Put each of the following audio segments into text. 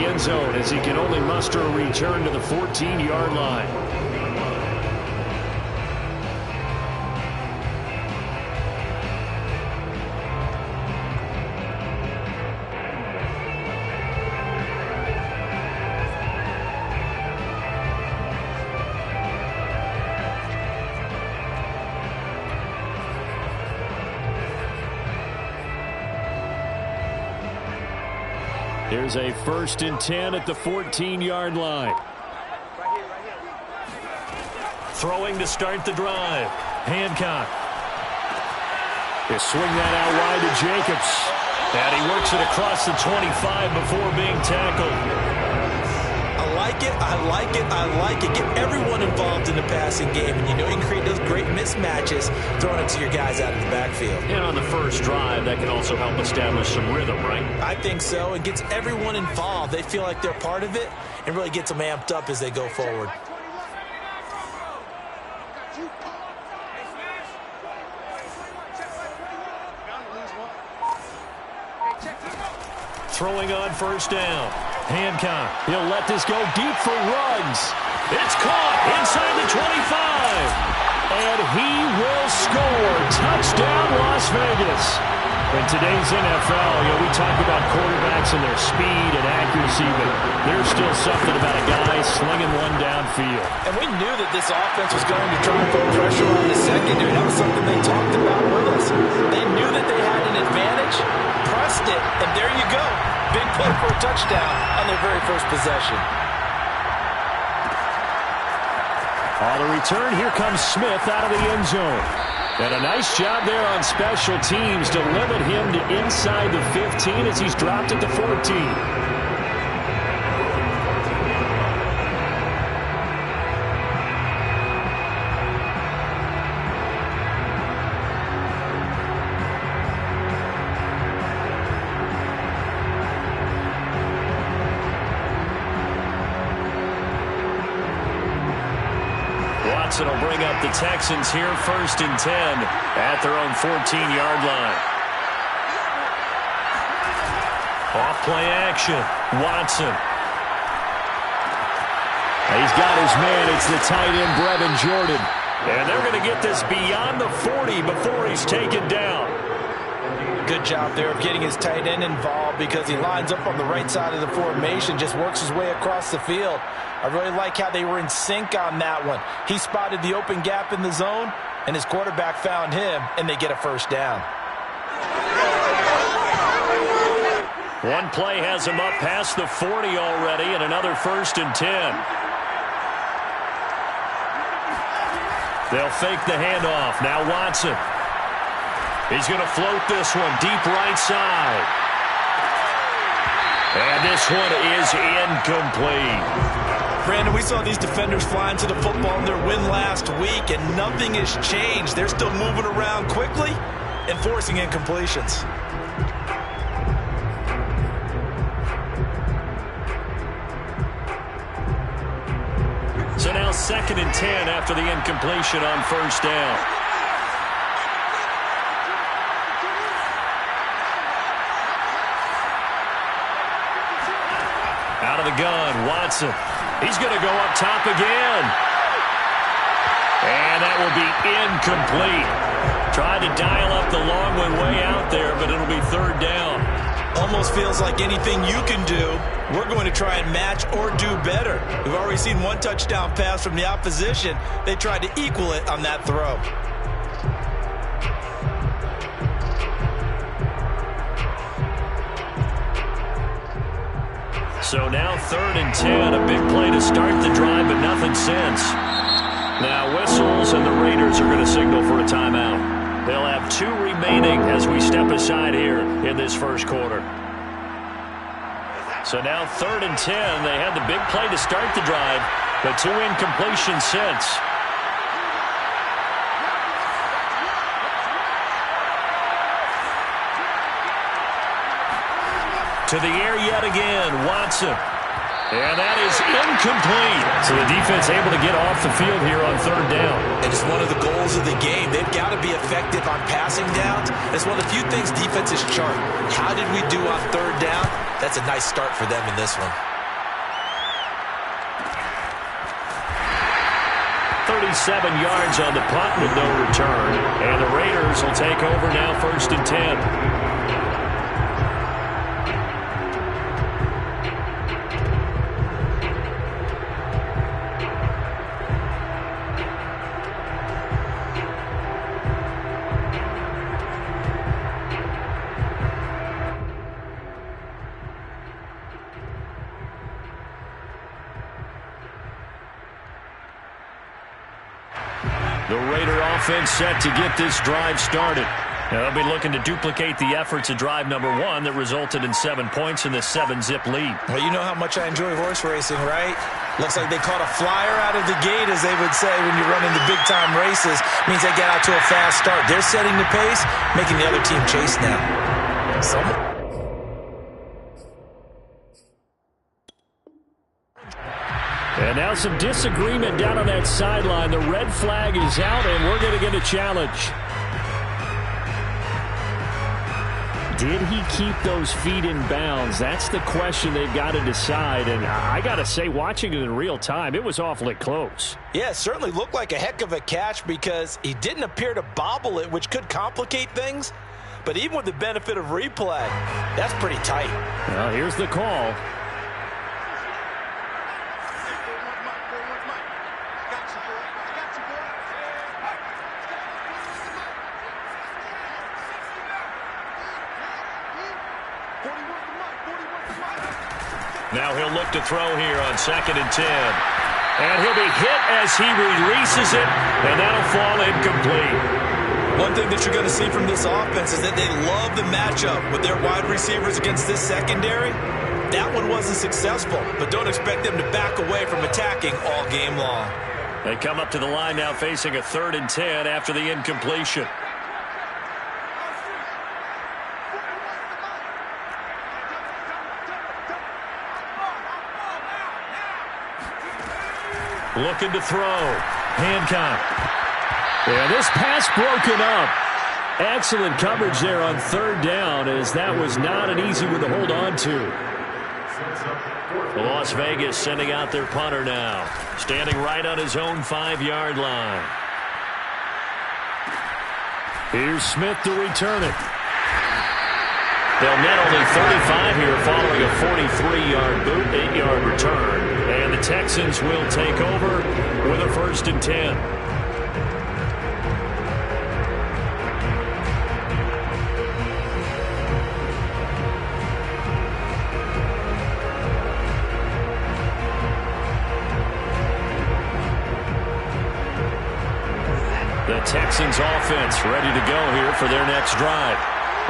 end zone as he can only muster a return to the 14-yard line. Here's a 1st and 10 at the 14-yard line. Throwing to start the drive. Hancock. They swing that out wide to Jacobs. And he works it across the 25 before being tackled. I like it, I like it, I like it. Get everyone involved in the passing game, and you know you can create those great mismatches throwing it to your guys out of the backfield. And on the first drive, that can also help establish some rhythm, right? I think so. It gets everyone involved. They feel like they're part of it and really gets them amped up as they go forward. Throwing on 1st down. Hancock. He'll let this go deep for Ruggs. It's caught inside the 25. And he will score. Touchdown, Las Vegas. In today's NFL, we talk about quarterbacks and their speed and accuracy, but there's still something about a guy slinging one downfield. And we knew that this offense was going to try and put pressure on the secondary. That was something they talked about with us. They knew that they had an advantage, pressed it, and there you go. Big play for a touchdown on their very first possession. On the return, here comes Smith out of the end zone. And a nice job there on special teams to limit him to inside the 15 as he's dropped at the 14. Watson will bring up the Texans here 1st and 10 at their own 14-yard line. Off play action. Watson. He's got his man. It's the tight end, Brevin Jordan. And they're going to get this beyond the 40 before he's taken down. Good job there of getting his tight end involved because he lines up on the right side of the formation, just works his way across the field. I really like how they were in sync on that one. He spotted the open gap in the zone, and his quarterback found him, and they get a 1st down. One play has him up past the 40 already, and another 1st and 10. They'll fake the handoff. Now Watson. He's going to float this one deep right side. And this one is incomplete. Brandon, we saw these defenders flying to the football in their win last week, and nothing has changed. They're still moving around quickly and forcing incompletions. So now 2nd and 10 after the incompletion on 1st down. Out of the gun, Watson. He's going to go up top again. And that will be incomplete. Tried to dial up the long one way out there, but it'll be 3rd down. Almost feels like anything you can do, we're going to try and match or do better. We've already seen one touchdown pass from the opposition. They tried to equal it on that throw. So now 3rd and 10, a big play to start the drive, but nothing since. Now whistles, and the Raiders are going to signal for a timeout. They'll have 2 remaining as we step aside here in this 1st quarter. So now 3rd and 10. They had the big play to start the drive, but 2 incompletions since. To the air yet again, Watson. And that is incomplete. So the defense able to get off the field here on 3rd down. And it's one of the goals of the game. They've got to be effective on passing downs. It's one of the few things defenses chart. How did we do on 3rd down? That's a nice start for them in this one. 37 yards on the punt with no return. And the Raiders will take over now, 1st and 10. The Raider offense set to get this drive started. They'll be looking to duplicate the efforts of drive number 1 that resulted in 7 points in the 7-zip lead. Well, you know how much I enjoy horse racing, right? Looks like they caught a flyer out of the gate, as they would say when you're running the big-time races. Means they get out to a fast start. They're setting the pace, making the other team chase now. And now some disagreement down on that sideline. The red flag is out, and we're going to get a challenge. Did he keep those feet in bounds? That's the question they've got to decide. And I got to say, watching it in real time, it was awfully close. Yeah, it certainly looked like a heck of a catch because he didn't appear to bobble it, which could complicate things. But even with the benefit of replay, that's pretty tight. Well, here's the call. Now he'll look to throw here on 2nd and 10. And he'll be hit as he releases it, and that'll fall incomplete. One thing that you're going to see from this offense is that they love the matchup with their wide receivers against this secondary. That one wasn't successful, but don't expect them to back away from attacking all game long. They come up to the line now facing a 3rd and 10 after the incompletion. Looking to throw. Hancock. And this pass broken up. Excellent coverage there on 3rd down, as that was not an easy one to hold on to. Las Vegas sending out their punter now. Standing right on his own 5-yard line. Here's Smith to return it. They'll net only 35 here following a 43-yard boot, 8-yard return. And the Texans will take over with a 1st and 10. The Texans offense ready to go here for their next drive.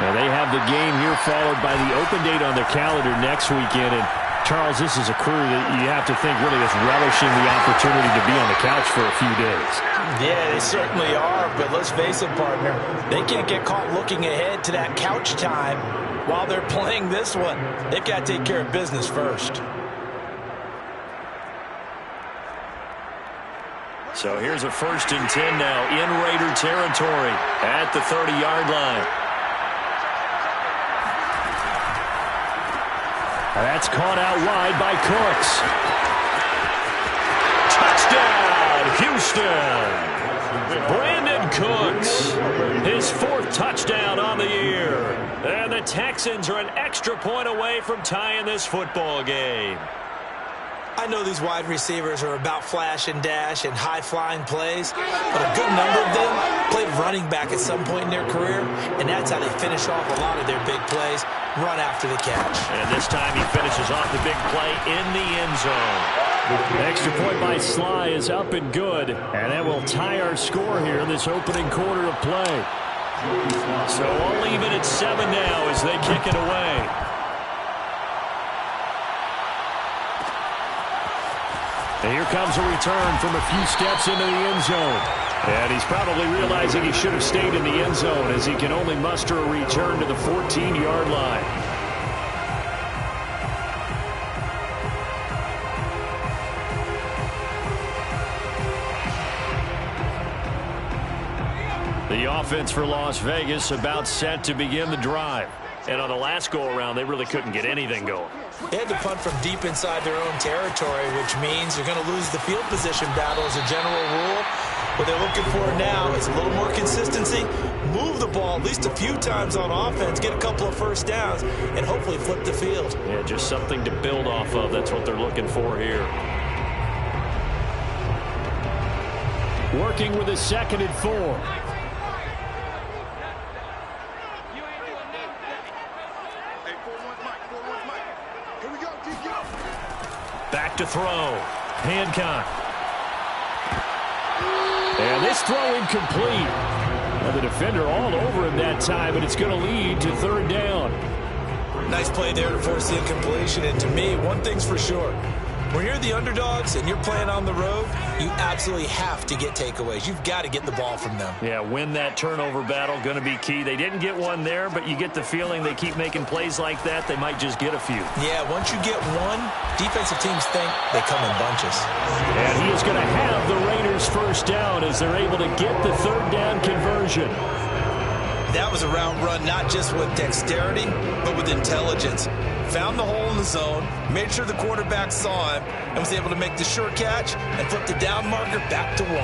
Now they have the game here followed by the open date on their calendar next weekend. And Charles, this is a crew that you have to think really is relishing the opportunity to be on the couch for a few days. Yeah, they certainly are, but let's face it, partner. They can't get caught looking ahead to that couch time while they're playing this one. They've got to take care of business first. So here's a 1st and 10 now in Raider territory at the 30-yard line. That's caught out wide by Cooks. Touchdown, Houston. Brandon Cooks, his 4th touchdown on the year. And the Texans are an extra point away from tying this football game. I know these wide receivers are about flash and dash and high-flying plays, but a good number of them played running back at some point in their career, and that's how they finish off a lot of their big plays, run after the catch. And this time he finishes off the big play in the end zone. The extra point by Sly is up and good, and that will tie our score here in this opening quarter of play. So all even at 7 now as they kick it away. And here comes a return from a few steps into the end zone. And he's probably realizing he should have stayed in the end zone as he can only muster a return to the 14-yard line. The offense for Las Vegas about set to begin the drive. And on the last go-around, they really couldn't get anything going. They had to punt from deep inside their own territory, which means you're going to lose the field position battle as a general rule. What they're looking for now is a little more consistency, move the ball at least a few times on offense, get a couple of first downs, and hopefully flip the field. Yeah, just something to build off of. That's what they're looking for here. Working with a 2nd and 4. Back to throw. Hancock. And this throw incomplete. Well, the defender all over him that time, but it's going to lead to 3rd down. Nice play there to force the incompletion. And to me, one thing's for sure. When you're the underdogs and you're playing on the road, you absolutely have to get takeaways. You've got to get the ball from them. Yeah, win that turnover battle, going to be key. They didn't get one there, but you get the feeling they keep making plays like that, they might just get a few. Yeah, once you get one, defensive teams think they come in bunches. And he is going to have the Raiders' 1st down as they're able to get the 3rd down conversion. That was a route run not just with dexterity, but with intelligence. Found the hole in the zone, made sure the quarterback saw him, and was able to make the sure catch and flip the down marker back to 1.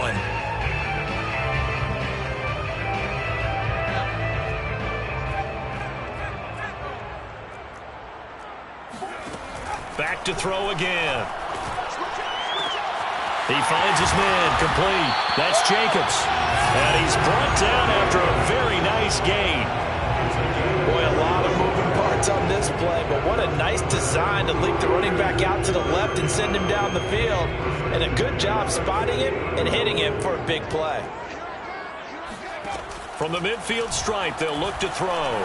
Back to throw again. He finds his man, complete. That's Jacobs. And he's brought down after a very nice gain. Boy, a lot of moving parts on this play, but what a nice design to leak the running back out to the left and send him down the field. And a good job spotting him and hitting him for a big play. From the midfield stripe, they'll look to throw.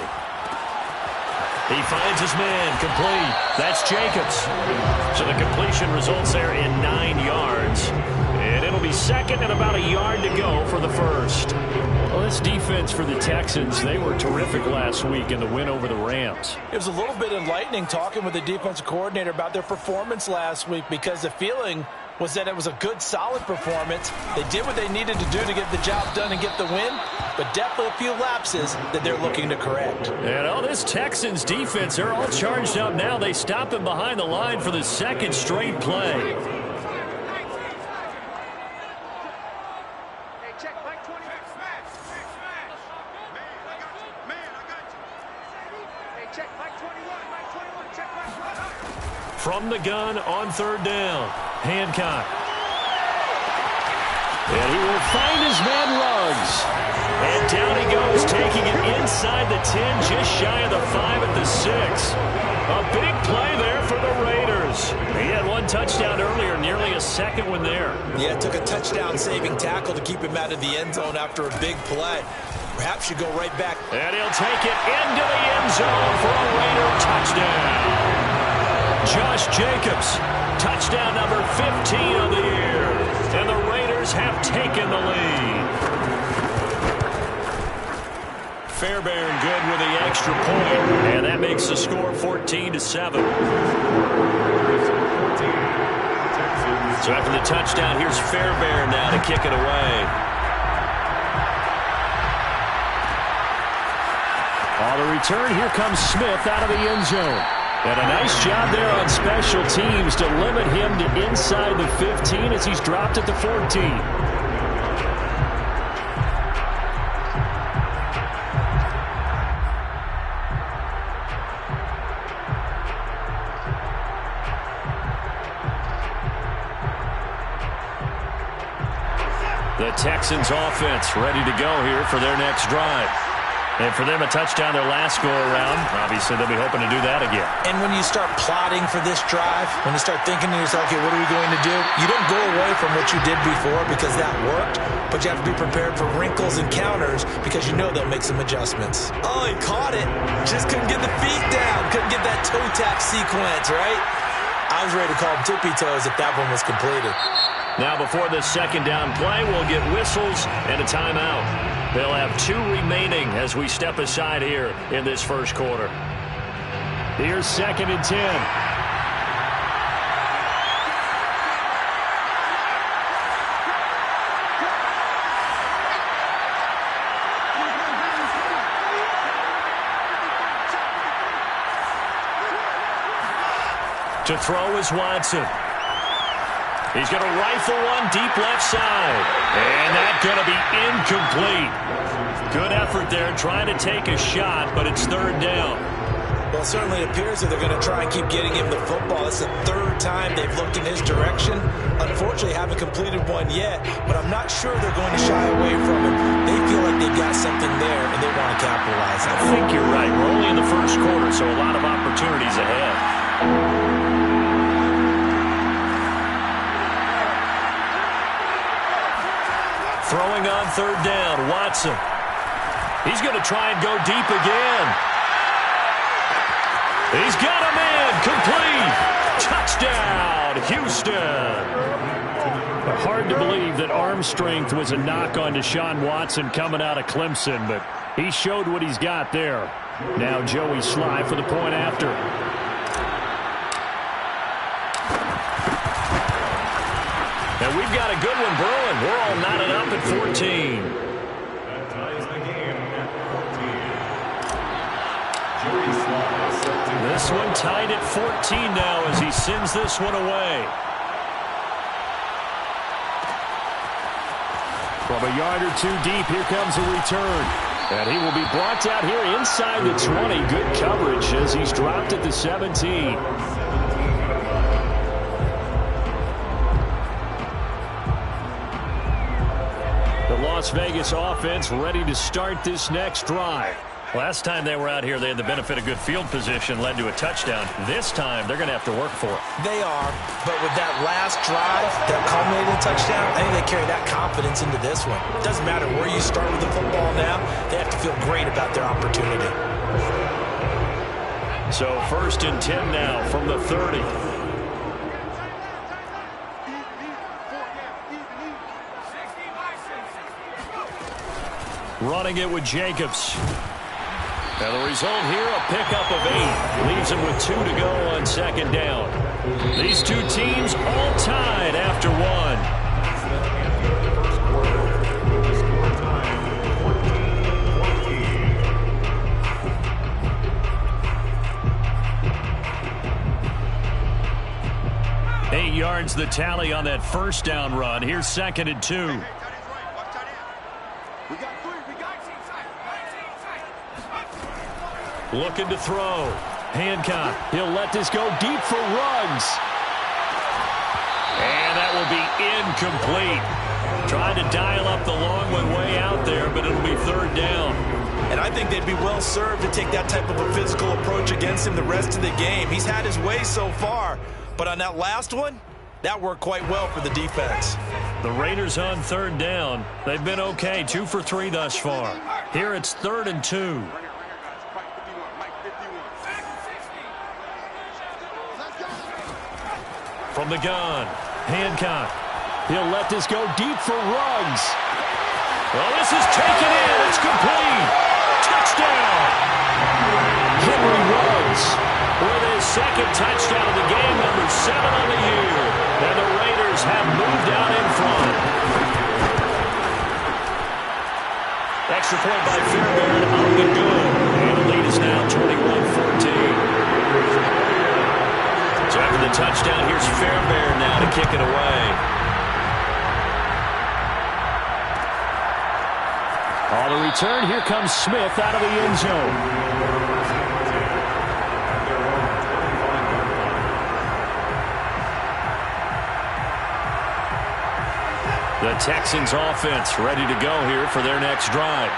He finds his man, complete. That's Jacobs. So the completion results there in 9 yards. And it'll be 2nd and about a yard to go for the 1st. Well, this defense for the Texans, they were terrific last week in the win over the Rams. It was a little bit enlightening talking with the defensive coordinator about their performance last week, because the feeling was that it was a good, solid performance. They did what they needed to do to get the job done and get the win, but definitely a few lapses that they're looking to correct. And all this Texans defense, they're all charged up now. They stop him behind the line for the 2nd straight play. From the gun on 3rd down, Hancock. And he will find his man Ruggs. And down he goes, taking it inside the 10, just shy of the 5 at the 6. A big play there for the Raiders. He had one touchdown earlier, nearly a 2nd one there. Yeah, it took a touchdown-saving tackle to keep him out of the end zone after a big play. Perhaps you go right back. And he'll take it into the end zone for a Raider touchdown. Josh Jacobs, touchdown number 15 of the year. And the Raiders have taken the lead. Fairbairn good with the extra point, and that makes the score 14-7. So after the touchdown, here's Fairbairn now to kick it away. On the return, here comes Smith out of the end zone. And a nice job there on special teams to limit him to inside the 15 as he's dropped at the 14. The Texans offense ready to go here for their next drive. And for them, a touchdown their last go-around. Obviously, they'll be hoping to do that again. And when you start plotting for this drive, when you start thinking to yourself, okay, what are we going to do? You don't go away from what you did before because that worked, but you have to be prepared for wrinkles and counters because you know they'll make some adjustments. Oh, he caught it. Just couldn't get the feet down. Couldn't get that toe tap sequence, right? I was ready to call him tippy toes if that one was completed. Now, before the 2nd down play, we'll get whistles and a timeout. They'll have 2 remaining as we step aside here in this first quarter. Here's 2nd and 10. To throw is Watson. He's going to rifle one deep left side. And that's going to be incomplete. Good effort there trying to take a shot, but it's third down. Well, it certainly appears that they're going to try and keep getting him the football. It's the third time they've looked in his direction. Unfortunately, haven't completed one yet, but I'm not sure they're going to shy away from him. They feel like they've got something there, and they want to capitalize on it. I think you're right. We're only in the first quarter, so a lot of opportunities ahead. Throwing on third down, Watson. He's going to try and go deep again. He's got him in. Complete. Touchdown, Houston. Hard to believe that arm strength was a knock on Deshaun Watson coming out of Clemson, but he showed what he's got there. Now Joey Sly for the point after. And we've got a good one brewing. We're all knotted up at 14. That ties the game at 14. Joey Sly set to This one tied at 14 now as he sends this one away. From a yard or two deep, here comes a return. And he will be brought down here inside the 20. Good coverage as he's dropped at the 17. Las Vegas offense ready to start this next drive. Last time they were out here, they had the benefit of good field position, led to a touchdown. This time, they're going to have to work for it. They are, but with that last drive that culminated in a touchdown, I think they carry that confidence into this one. It doesn't matter where you start with the football now. They have to feel great about their opportunity. So 1st and 10 now from the 30. Running it with Jacobs. And the result here, a pickup of 8. Leaves him with 2 to go on second down. These two teams all tied after one. Eight yards the tally on that first down run. Here's 2nd and 2. Looking to throw. Hancock. He'll let this go deep for Ruggs. And that will be incomplete. Trying to dial up the long one way out there, but it'll be third down. And I think they'd be well served to take that type of a physical approach against him the rest of the game. He's had his way so far, but on that last one, that worked quite well for the defense. The Raiders on third down. They've been okay, 2 for 3 thus far. Here it's 3rd and 2. From the gun, Hancock. He'll let this go deep for Ruggs. Well, this is taken in. It's complete. Touchdown. Henry Ruggs with his 2nd touchdown of the game, number 7 on the year. And the Raiders have moved out in front. Extra point by Fairbairn, up and good. And the lead is now 21-14. So after the touchdown, here's Fairbairn now to kick it away. On the return, here comes Smith out of the end zone. The Texans offense ready to go here for their next drive.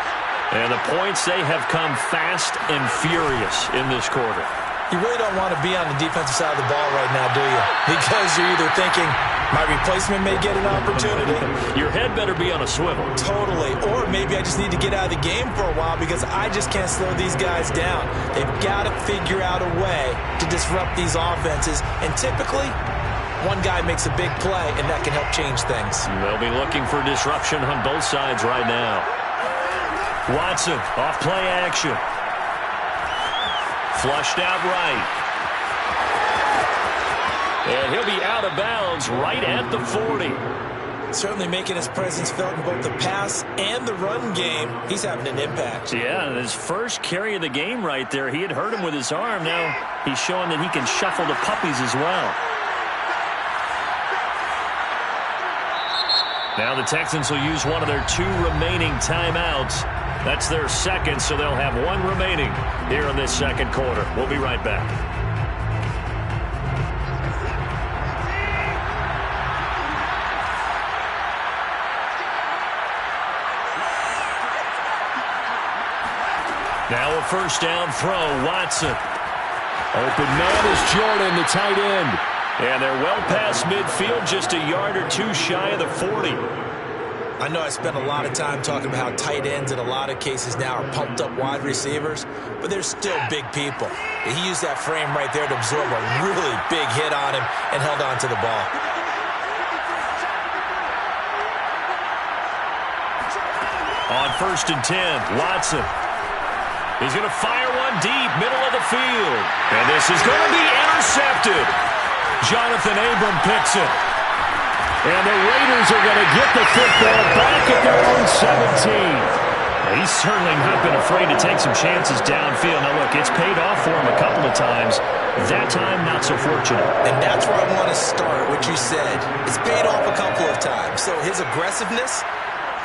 And the points, they have come fast and furious in this quarter. You really don't want to be on the defensive side of the ball right now, do you? Because you're either thinking, my replacement may get an opportunity. Your head better be on a swivel. Totally. Or maybe I just need to get out of the game for a while because I just can't slow these guys down. They've got to figure out a way to disrupt these offenses. And typically, one guy makes a big play, and that can help change things. They'll be looking for disruption on both sides right now. Watson, off play action. Flushed out right. And he'll be out of bounds right at the 40. Certainly making his presence felt in both the pass and the run game. He's having an impact. Yeah, his first carry of the game right there. He had hurt him with his arm. Now he's showing that he can shuffle the puppies as well. Now the Texans will use one of their 2 remaining timeouts. That's their second, so they'll have 1 remaining here in this second quarter. We'll be right back. Now a first down throw, Watson. Open man is Jordan, the tight end. And they're well past midfield, just a yard or 2 shy of the 40. I know I spent a lot of time talking about how tight ends in a lot of cases now are pumped up wide receivers, but they're still big people. He used that frame right there to absorb a really big hit on him and held on to the ball. On first and 10, Watson. He's going to fire one deep, middle of the field. And this is going to be intercepted. Jonathan Abram picks it. And the Raiders are going to get the football back at their own 17. He's certainly not been afraid to take some chances downfield. Now, look, it's paid off for him a couple of times. That time, not so fortunate. And that's where I want to start, what you said. It's paid off a couple of times. So his aggressiveness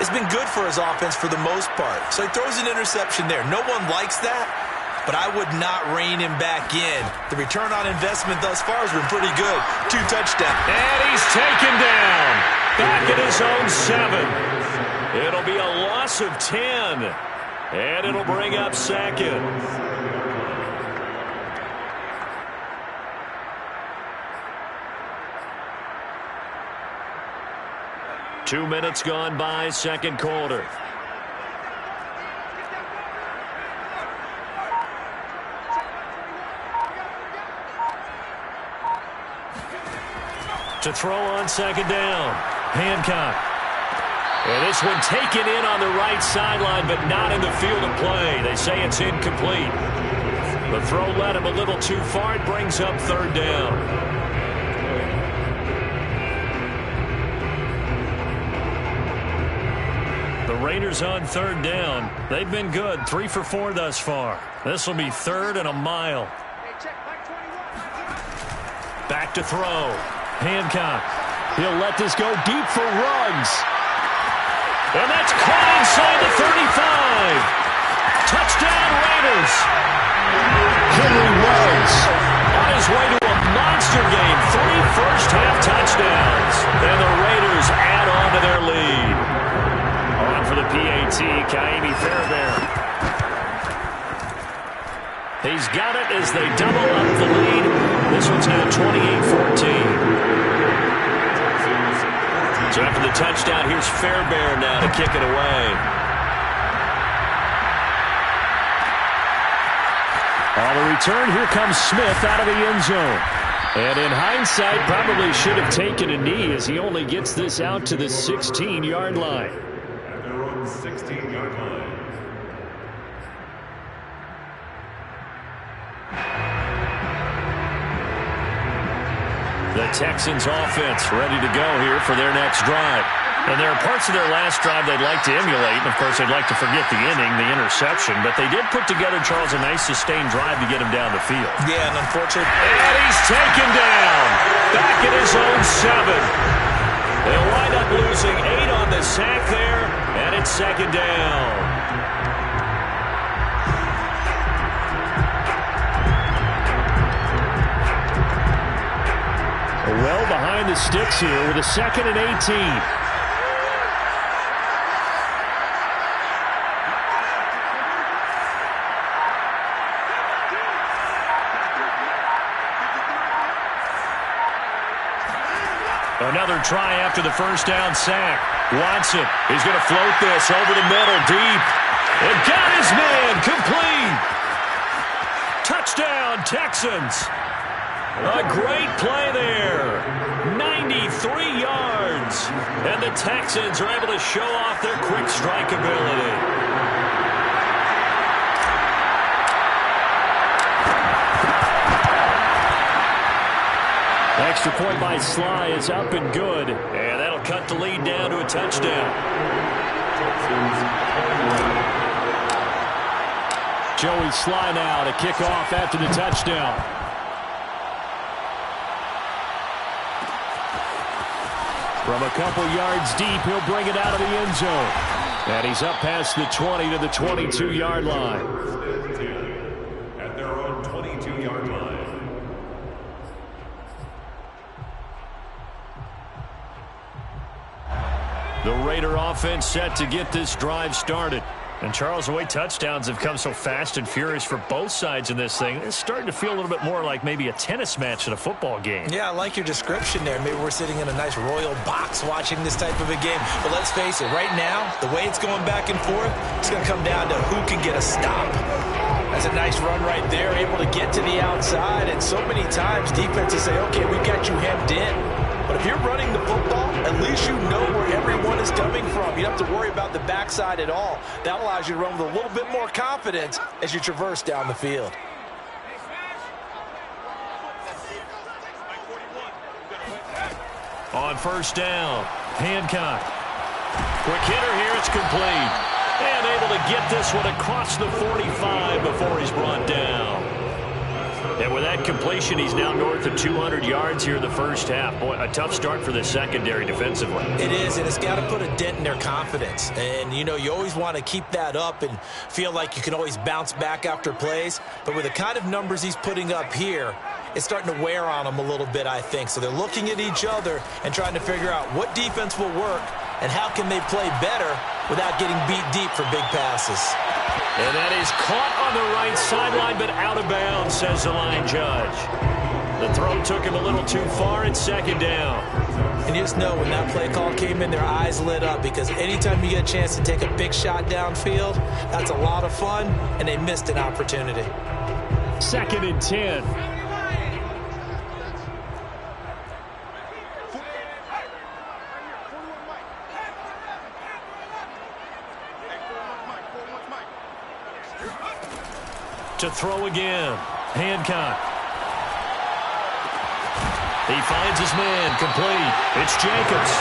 has been good for his offense for the most part. So he throws an interception there. No one likes that, but I would not rein him back in. The return on investment thus far has been pretty good. 2 touchdowns. And he's taken down. Back at his own 7. It'll be a loss of 10. And it'll bring up second. Two minutes gone by, second quarter. To throw on second down. Hancock. And this one taken in on the right sideline, but not in the field of play. They say it's incomplete. The throw led him a little too far. It brings up third down. The Raiders on third down. They've been good. 3 for 4 thus far. This will be third and a mile. Back to throw. Hancock. He'll let this go deep for Ruggs. And that's caught inside the 35. Touchdown Raiders. Henry Ruggs on his way to a monster game. 3 first-half touchdowns. And the Raiders add on to their lead. On for the PAT, Kaimi Fairbairn. He's got it as they double up the lead. This one's now 28-14. So after the touchdown, here's Fairbairn now to kick it away. On the return, here comes Smith out of the end zone. And in hindsight, probably should have taken a knee as he only gets this out to the 16-yard line. At their own 16-yard line. The Texans offense ready to go here for their next drive. And there are parts of their last drive they'd like to emulate. And, of course, they'd like to forget the inning, the interception. But they did put together, Charles, a nice sustained drive to get him down the field. Yeah, and unfortunately. And he's taken down. Back at his own 7. They'll wind up losing 8 on the sack there. And it's second down. Well behind the sticks here with a 2nd and 18. Another try after the first down sack. Watson is going to float this over the middle deep. And got his man complete. Touchdown Texans. A great play there. 93 yards. And the Texans are able to show off their quick strike ability. Extra point by Sly is up and good. And that'll cut the lead down to a touchdown. Joey Sly now to kick off after the touchdown. From a couple yards deep, he'll bring it out of the end zone. And he's up past the 20 to the 22-yard line. At their own 22-yard line. The Raider offense set to get this drive started. And, Charles, the way touchdowns have come so fast and furious for both sides in this thing, it's starting to feel a little bit more like maybe a tennis match in a football game. Yeah, I like your description there. Maybe we're sitting in a nice royal box watching this type of a game. But let's face it, right now, the way it's going back and forth, it's going to come down to who can get a stop. That's a nice run right there, able to get to the outside. And so many times defenses say, okay, we've got you hemmed in. But if you're running the football, at least you know where everyone is coming from. You don't have to worry about the backside at all. That allows you to run with a little bit more confidence as you traverse down the field. On first down, Hancock. Quick hitter here, it's complete. And able to get this one across the 45 before he's brought down. And with that completion, he's now north of 200 yards here in the first half. Boy, a tough start for the secondary defensively. It is, and it's got to put a dent in their confidence. And, you know, you always want to keep that up and feel like you can always bounce back after plays. But with the kind of numbers he's putting up here, it's starting to wear on them a little bit, I think. So they're looking at each other and trying to figure out what defense will work and how can they play better without getting beat deep for big passes. And that is caught on the right sideline, but out of bounds, says the line judge. The throw took him a little too far. It's second down. And you just know when that play call came in, their eyes lit up, because anytime you get a chance to take a big shot downfield, that's a lot of fun, and they missed an opportunity. 2nd and 10. To throw again, Hancock. He finds his man, complete. It's Jacobs.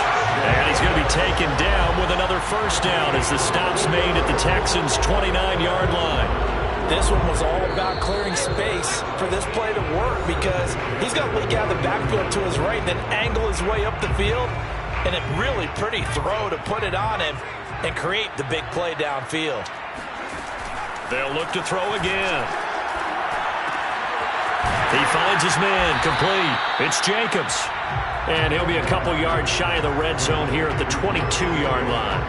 And he's going to be taken down with another first down as the stop's made at the Texans' 29-yard line. This one was all about clearing space for this play to work, because he's going to leak out of the backfield to his right, then angle his way up the field, and a really pretty throw to put it on him and create the big play downfield. They'll look to throw again. He finds his man, complete. It's Jacobs. And he'll be a couple yards shy of the red zone here at the 22-yard line.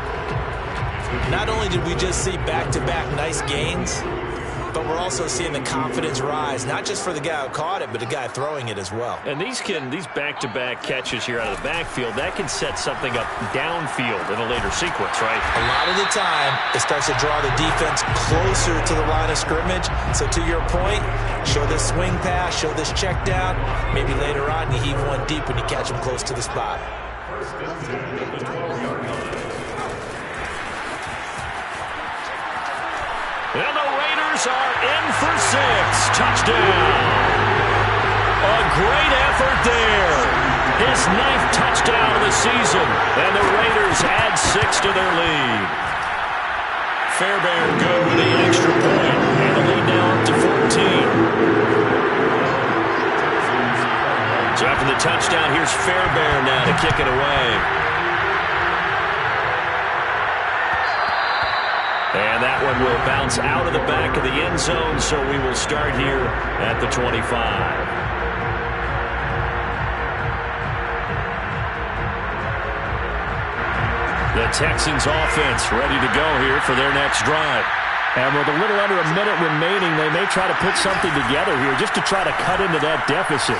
Not only did we just see back-to-back nice gains, but we're also seeing the confidence rise, not just for the guy who caught it, but the guy throwing it as well. And these back-to-back catches here out of the backfield, that can set something up downfield in a later sequence, right? A lot of the time, it starts to draw the defense closer to the line of scrimmage. So to your point, show this swing pass, show this check down. Maybe later on you heave one deep when you catch him close to the spot. And the Raiders are in for 6. Touchdown. A great effort there. His 9th touchdown of the season. And the Raiders add 6 to their lead. Fairbairn good with the extra point. And the lead now up to 14. So after the touchdown, here's Fairbairn now to kick it away. And that one will bounce out of the back of the end zone, so we will start here at the 25. The Texans offense ready to go here for their next drive. And with a little under a minute remaining, they may try to put something together here just to try to cut into that deficit.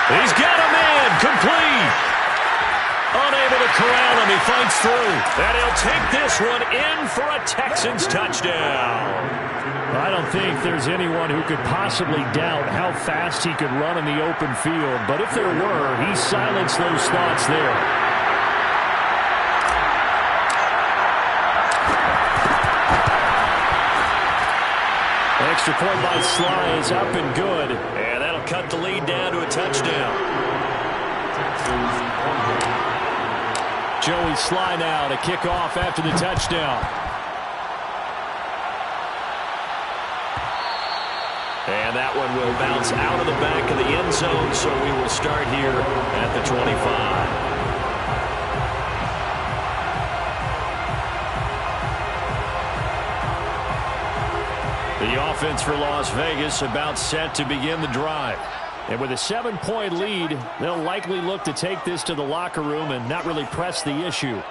He's got a man, complete. Unable to corral him, he fights through. And he'll take this one in for a Texans touchdown. I don't think there's anyone who could possibly doubt how fast he could run in the open field. But if there were, he silenced those thoughts there. Extra point by Sly is up and good. And that'll cut the lead down to a touchdown. Joey Sly now to kick off after the touchdown. And that one will bounce out of the back of the end zone, so we will start here at the 25. The offense for Las Vegas about set to begin the drive. And with a 7-point lead, they'll likely look to take this to the locker room and not really press the issue.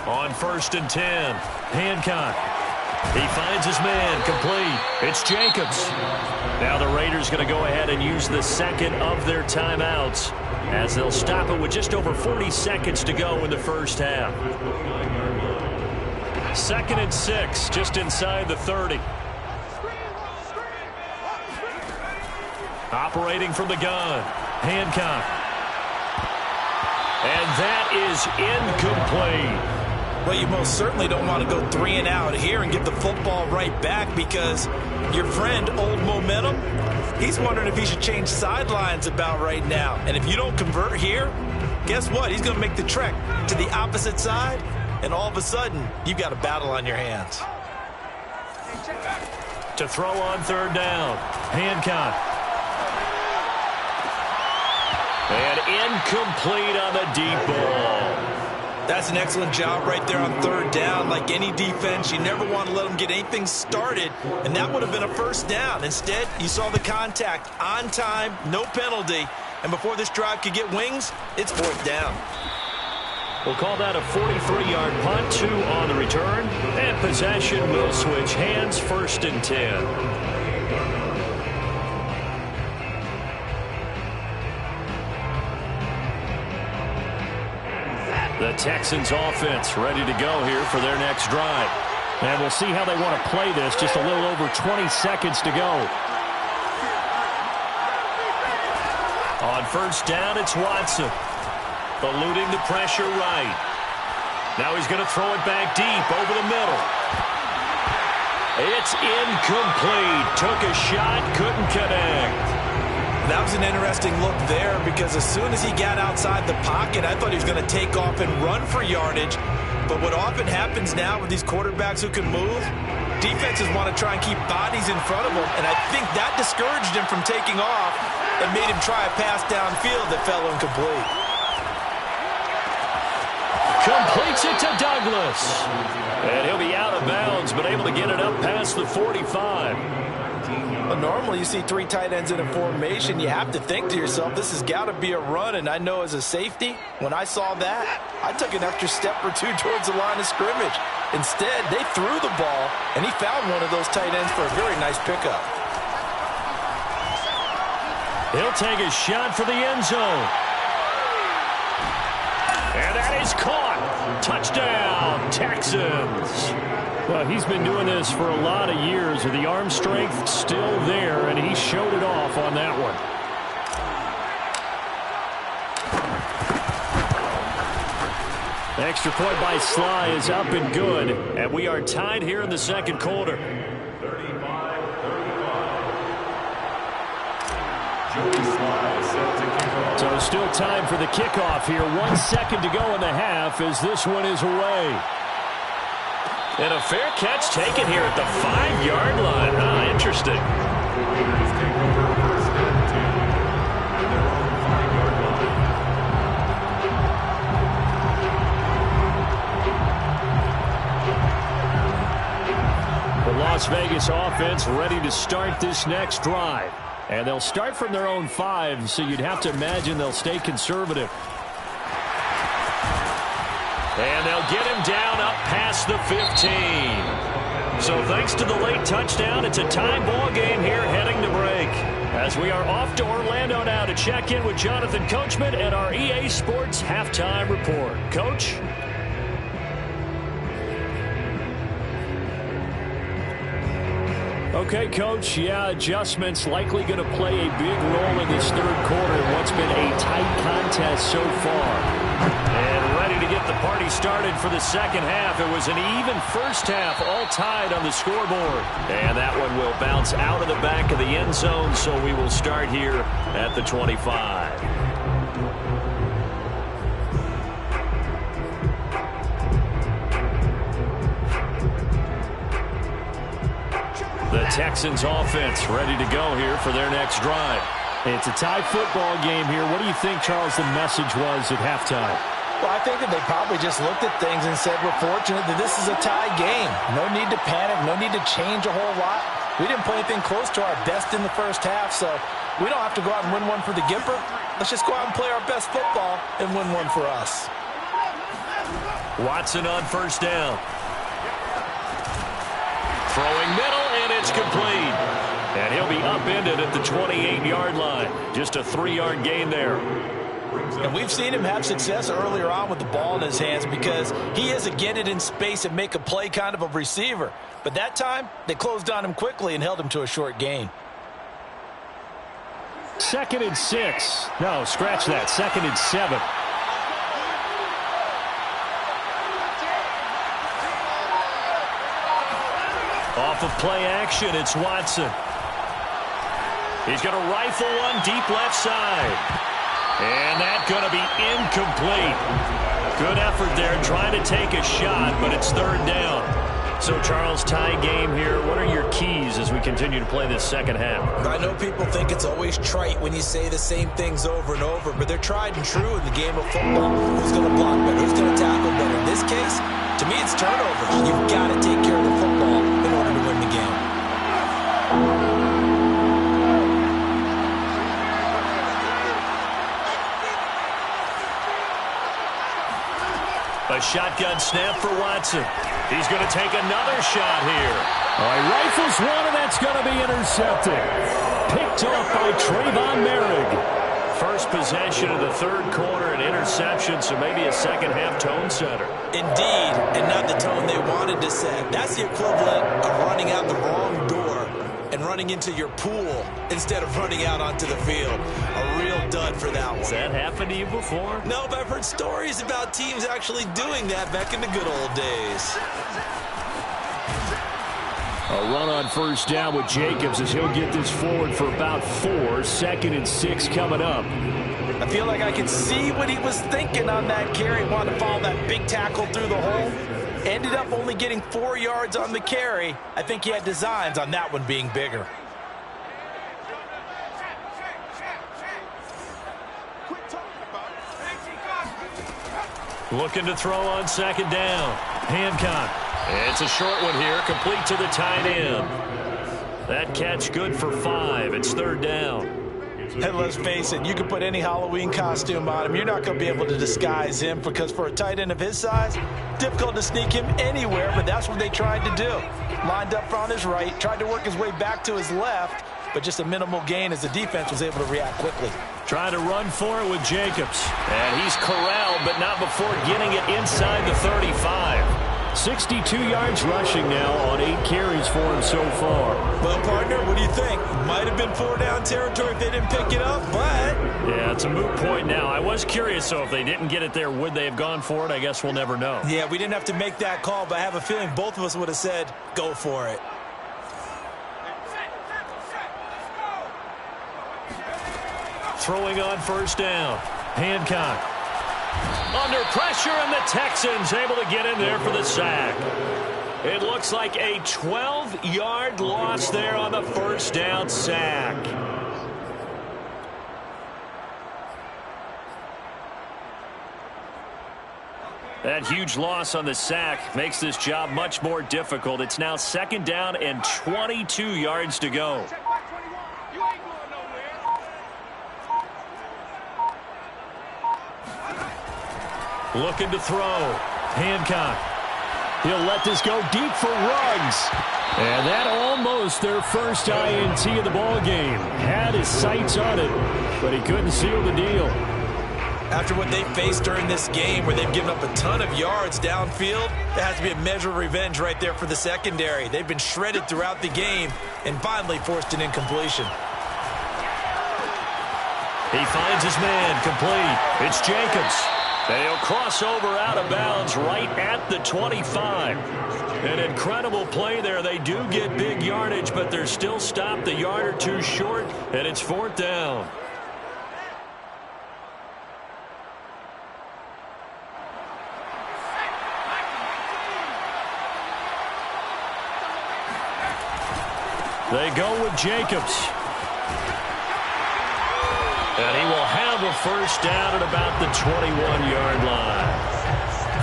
On 1st and 10, Hancock. He finds his man, complete. It's Jacobs. Now the Raiders going to go ahead and use the second of their timeouts as they'll stop it with just over 40 seconds to go in the first half. 2nd and 6, just inside the 30. Operating from the gun, Hancock. And that is incomplete. Well, you most certainly don't want to go 3 and out here and get the football right back, because your friend, Old Momentum, he's wondering if he should change sidelines about right now. And if you don't convert here, guess what? He's going to make the trek to the opposite side, and all of a sudden, you've got a battle on your hands. To throw on 3rd down, Hancock. And incomplete on the deep ball. That's an excellent job right there on 3rd down. Like any defense, you never want to let them get anything started, and that would have been a 1st down. Instead, you saw the contact on time, no penalty, and before this drive could get wings, it's 4th down. We'll call that a 43-yard punt, 2 on the return, and possession will switch hands, 1st and 10. The Texans offense ready to go here for their next drive. And we'll see how they want to play this. Just a little over 20 seconds to go. On 1st down, it's Watson. Eluding the pressure right. Now he's going to throw it back deep over the middle. It's incomplete. Took a shot, couldn't connect. That was an interesting look there, because as soon as he got outside the pocket, I thought he was going to take off and run for yardage. But what often happens now with these quarterbacks who can move, defenses want to try and keep bodies in front of them, and I think that discouraged him from taking off and made him try a pass downfield that fell incomplete. Completes it to Douglas. And he'll be out of bounds, but able to get it up past the 45. Well, normally you see 3 tight ends in a formation, you have to think to yourself, this has got to be a run. And I know as a safety, when I saw that, I took an extra step or 2 towards the line of scrimmage. Instead, they threw the ball, and he found one of those tight ends for a very nice pickup. He'll take a shot for the end zone. And that is caught. Touchdown, Texans. Well, he's been doing this for a lot of years, with the arm strength still there, and he showed it off on that one. Extra point by Sly is up and good, and we are tied here in the 2nd quarter. 35-35. So still time for the kickoff here. 1 second to go in the half as this one is away. And a fair catch taken here at the 5-yard line. Ah, interesting. Raiders take over 1st and 10 at their own 5-yard line. The Las Vegas offense ready to start this next drive. And they'll start from their own 5, so you'd have to imagine they'll stay conservative. And they'll get him down up past the 15. So thanks to the late touchdown, it's a tie ball game here heading to break. As we are off to Orlando now to check in with Jonathan Coachman and our EA Sports Halftime Report. Coach? Okay, Coach. Yeah, adjustments likely going to play a big role in this 3rd quarter in what's been a tight contest so far. And ready to get the party started for the second half. It was an even first half, all tied on the scoreboard. And that one will bounce out of the back of the end zone, so we will start here at the 25. The Texans offense ready to go here for their next drive. It's a tie football game here. What do you think, Charles, the message was at halftime? Well, I think that they probably just looked at things and said, we're fortunate that this is a tie game. No need to panic, no need to change a whole lot. We didn't play anything close to our best in the first half, so we don't have to go out and win one for the Gipper. Let's just go out and play our best football and win one for us. Watson on first down. Throwing middle, and it's complete. And he'll be upended at the 28-yard line. Just a 3-yard gain there. And we've seen him have success earlier on with the ball in his hands because he is a get it in space and make a play kind of a receiver. But that time, they closed on him quickly and held him to a short gain. 2nd and 6. No, scratch that. 2nd and 7. Off of play action, it's Watson. He's going to rifle one deep left side. And that's going to be incomplete. Good effort there trying to take a shot, but it's 3rd down. So, Charles, tie game here. What are your keys as we continue to play this second half? I know people think it's always trite when you say the same things over and over, but they're tried and true in the game of football. Who's going to block better? Who's going to tackle better? In this case, to me, it's turnovers. You've got to take care of the football in order to win the game. A shotgun snap for Watson. He's going to take another shot here. All right, rifles one, and that's going to be intercepted. Picked off by Trayvon Merrick. First possession of the 3rd quarter, an interception, so maybe a second half tone setter. Indeed, and not the tone they wanted to set. That's the equivalent of running out the wrong door and running into your pool instead of running out onto the field. A real dud for that one. Has that happened to you before? No, but I've heard stories about teams actually doing that back in the good old days. A run on first down with Jacobs as he'll get this forward for about 4. 2nd and 6 coming up. I feel like I can see what he was thinking on that carry. Wanted to follow that big tackle through the hole. Ended up only getting 4 yards on the carry. I think he had designs on that one being bigger. Looking to throw on 2nd down. Hancock. It's a short one here, complete to the tight end. That catch good for 5. It's 3rd down. And let's face it, you can put any Halloween costume on him. You're not going to be able to disguise him because for a tight end of his size, difficult to sneak him anywhere, but that's what they tried to do. Lined up on his right, tried to work his way back to his left, but just a minimal gain as the defense was able to react quickly. Trying to run for it with Jacobs. And he's corralled, but not before getting it inside the 35. 62 yards rushing now on 8 carries for him so far. Well, partner, what do you think? Might have been 4-down territory if they didn't pick it up, but... Yeah, it's a moot point now. I was curious, so if they didn't get it there, would they have gone for it? I guess we'll never know. Yeah, we didn't have to make that call, but I have a feeling both of us would have said, go for it. Throwing on first down. Hancock. Under pressure, and the Texans able to get in there for the sack. It looks like a 12-yard loss there on the first down sack. That huge loss on the sack makes this job much more difficult. It's now 2nd down and 22 yards to go. Looking to throw. Hancock. He'll let this go deep for Ruggs. And that almost their first INT of the ball game. Had his sights on it, but he couldn't seal the deal. After what they faced during this game where they've given up a ton of yards downfield, there has to be a measure of revenge right there for the secondary. They've been shredded throughout the game and finally forced an incompletion. He finds his man complete. It's Jacobs. And he'll cross over out of bounds right at the 25. An incredible play there. They do get big yardage, but they're still stopped a yard or two short, and it's 4th down. They go with Jacobs. And he will have a first down at about the 21-yard line.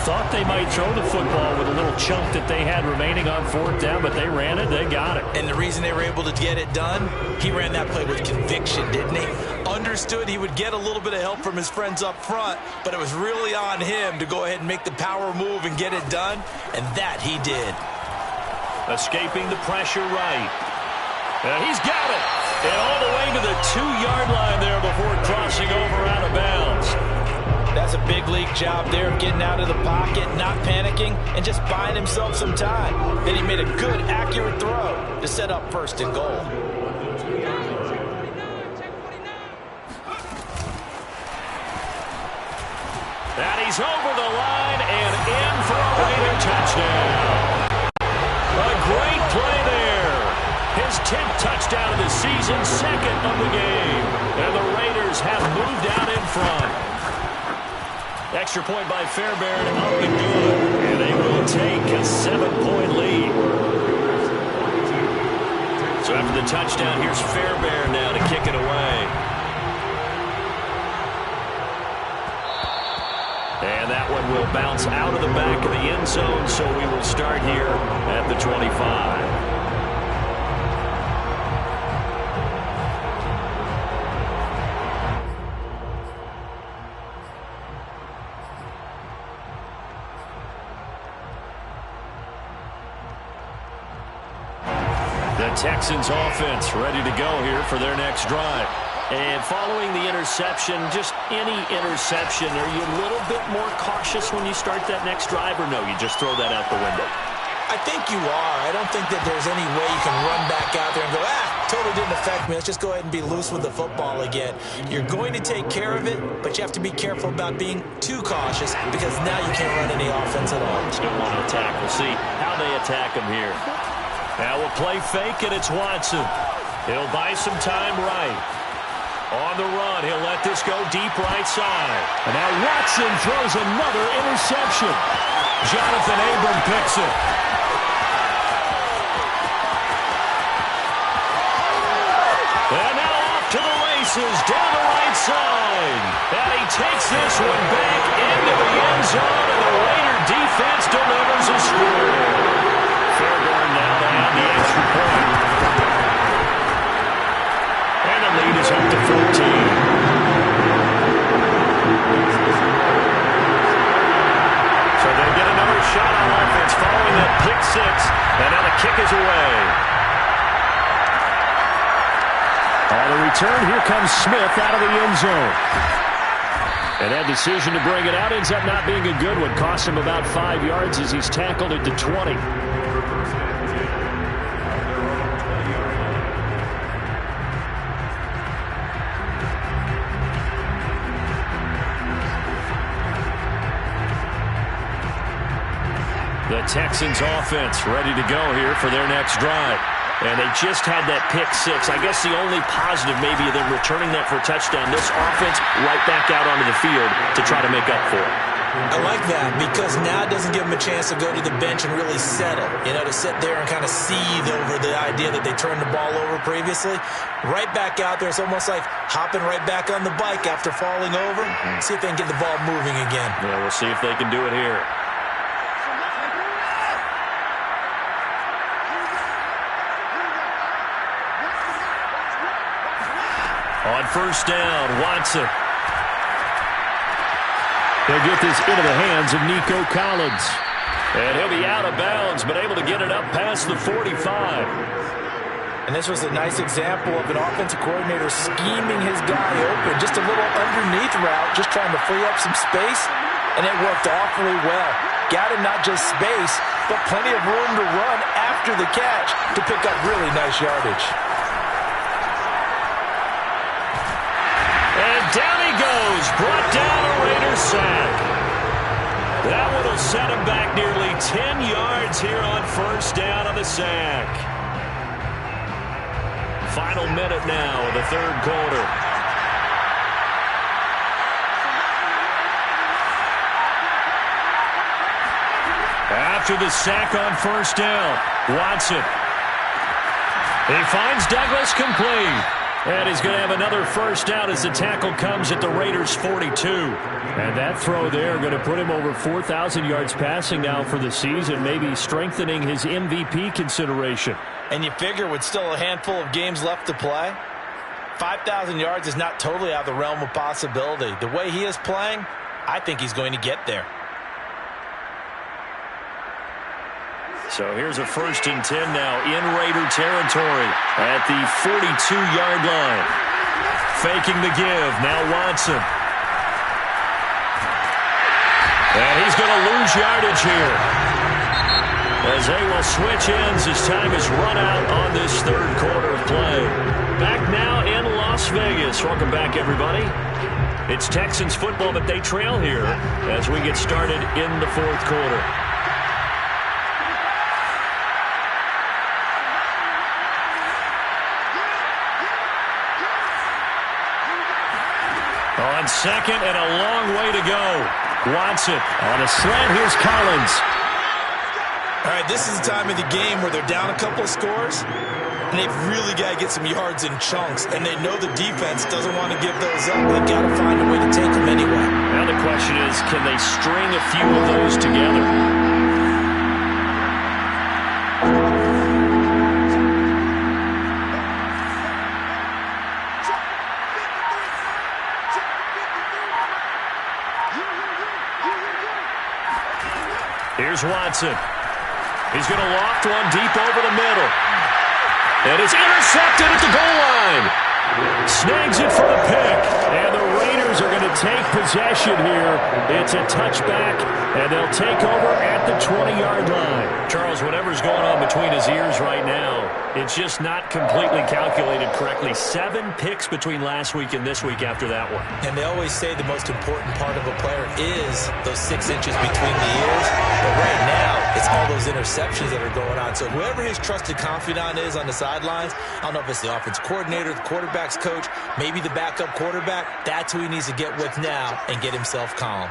Thought they might throw the football with a little chunk that they had remaining on 4th down, but they ran it, they got it. And the reason they were able to get it done, he ran that play with conviction, didn't he? Understood he would get a little bit of help from his friends up front, but it was really on him to go ahead and make the power move and get it done, and that he did. Escaping the pressure right. And he's got it. And all the way to the 2-yard line there before crossing over out of bounds. That's a big league job there of getting out of the pocket, not panicking, and just buying himself some time. Then he made a good, accurate throw to set up 1st and goal. And he's over the line and in for a Raider touchdown. A great play there. His 10th touchdown of the season, 2nd of the game. And the Raiders have moved out in front. Extra point by Fairbairn, up and good. And they will take a 7-point lead. So after the touchdown, here's Fairbairn now to kick it away. And that one will bounce out of the back of the end zone, so we will start here at the 25. The Texans offense ready to go here for their next drive. And following the interception, just any interception, are you a little bit more cautious when you start that next drive, or no, you just throw that out the window? I think you are. I don't think that there's any way you can run back out there and go, totally didn't affect me. Let's just go ahead and be loose with the football again. You're going to take care of it, but you have to be careful about being too cautious because now you can't run any offense at all. Still want to attack. We'll see how they attack him here. Now we'll play fake, and it's Watson. He'll buy some time right. On the run, he'll let this go deep right side. And now Watson throws another interception. Jonathan Abram picks it. And now off to the races, down the right side. And he takes this one back into the end zone, and the Raider defense delivers a score. Fairbairn now to add the extra point. And the lead is up to 14. So they get another shot on offense following that pick six. And now the kick is away. On the return, here comes Smith out of the end zone. And that decision to bring it out ends up not being a good one. Costs him about 5 yards as he's tackled at the 20. The Texans offense ready to go here for their next drive. And they just had that pick six. I guess the only positive maybe of them returning that for a touchdown. This offense right back out onto the field to try to make up for it. I like that because now it doesn't give them a chance to go to the bench and really settle. You know, to sit there and kind of seethe over the idea that they turned the ball over previously. Right back out there. It's almost like hopping right back on the bike after falling over. See if they can get the ball moving again. Yeah, we'll see if they can do it here. On first down, Watson. They'll get this into the hands of Nico Collins. And he'll be out of bounds, but able to get it up past the 45. And this was a nice example of an offensive coordinator scheming his guy open. Just a little underneath route, just trying to free up some space. And it worked awfully well. Got him not just space, but plenty of room to run after the catch to pick up really nice yardage. And down he goes, brought down a Raiders sack. That one will set him back nearly 10 yards here on first down on the sack. Final minute now of the third quarter. After the sack on first down, Watson. He finds Douglas complete. And he's going to have another first down as the tackle comes at the Raiders' 42. And that throw there going to put him over 4,000 yards passing now for the season, maybe strengthening his MVP consideration. And you figure with still a handful of games left to play, 5,000 yards is not totally out of the realm of possibility. The way he is playing, I think he's going to get there. So here's a 1st and 10 now in Raider territory at the 42-yard line. Faking the give. Now Watson. And he's going to lose yardage here, as they will switch ends as time is run out on this third quarter of play. Back now in Las Vegas. Welcome back, everybody. It's Texans football, but they trail here as we get started in the fourth quarter. On second and a long way to go. Watson on a slant. Here's Collins. All right, this is the time of the game where they're down a couple of scores, and they've really got to get some yards in chunks, and they know the defense doesn't want to give those up. They've got to find a way to take them anyway. Now the question is, can they string a few of those together? Here's Watson. He's going to loft one deep over the middle. And it's intercepted at the goal line. Snags it for the pick. And the Raiders are going to take possession here. It's a touchback, and they'll take over at the 20-yard line. Charles, whatever's going on between his ears right now, it's just not completely calculated correctly. 7 picks between last week and this week after that one. And they always say the most important part of a player is those 6 inches between the ears. But right now, it's all those interceptions that are going on. So whoever his trusted confidant is on the sidelines, I don't know if it's the offense coordinator, the quarterback's coach, maybe the backup quarterback, that's who he needs to get with now and get himself calm.